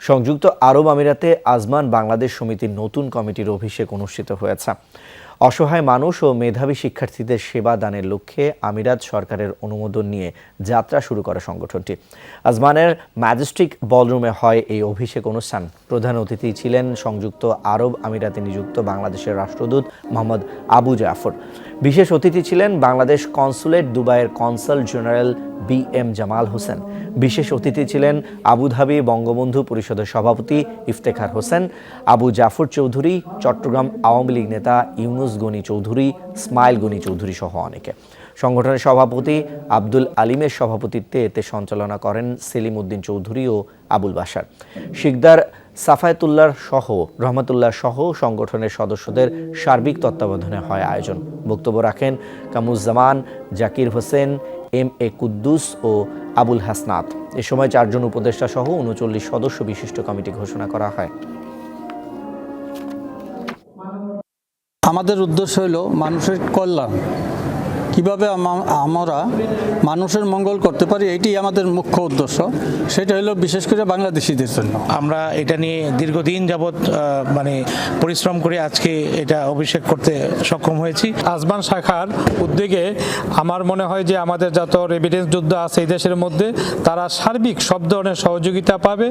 সংযুক্ত আরব আমিরাতে আজমান বাংলাদেশ সমিতির নতুন কমিটির অভিষেক অনুষ্ঠিত হয়েছে। অসহায় মানুষ ও মেধাবী শিক্ষার্থীদের সেবা দানের লক্ষ্যে আমিরাত সরকারের অনুমোদন নিয়ে যাত্রা শুরু করে সংগঠনটি। আজমানের ম্যাজেস্টিক বলরুমে হয় এই অভিষেক অনুষ্ঠান। প্রধান অতিথি ছিলেন সংযুক্ত আরব আমিরাতে নিযুক্ত বাংলাদেশের রাষ্ট্রদূত মোহাম্মদ আবু জাফর। বিশেষ অতিথি ছিলেন বাংলাদেশ কনসুলেট দুবাইয়ের consul general BM Jamal Hossain. বিশেষ অতিথি ছিলেন আবুধাবি বঙ্গবন্ধু পরিষদের সভাপতি ইফতেখার হোসেন, আবু জাফর চৌধুরী, চট্টগ্রাম আওয়ামী লীগ নেতা ইউনুস গনি চৌধুরী, ইসমাইল গনি চৌধুরী সহ অনেকে। সংগঠনের সভাপতি আব্দুল আলিমের সভাপতিত্বে এতে সঞ্চালনা করেন সেলিম উদ্দিন চৌধুরী ও আবুল বাশার। শিকদার সাফায়েতুল্লাহ সহ সংগঠনের সদস্যদের সার্বিক তত্ত্বাবধানে হয় আয়োজন। বক্তব্য রাখেন কামুজ্জামান, জাকির হোসেন, MA কুদ্দুস ও আবুল হাসনাত। এ সময় 4 জন উপদেষ্টা সহ 39 সদস্য বিশিষ্ট কমিটি ঘোষণা করা হয়। আমাদের উদ্দেশ্য হলো মানুষের কল্যাণ, কিভাবে আমরা মানুষের মঙ্গল করতে পারি, এটাই আমাদের মুখ্য উদ্দেশ্য। সেটা হলো বিশেষ করে বাংলাদেশিদের জন্য। আমরা এটা নিয়ে দীর্ঘদিন যাবৎ পরিশ্রম করে আজকে এটা অভিষেক করতে সক্ষম হয়েছি। আজমান শাখার উদ্যোগে আমার মনে হয় যে আমাদের যত রেভিডেন্স যোদ্ধা আছে এই দেশের মধ্যে, তারা সার্বিক সব ধরনের সহযোগিতা পাবে।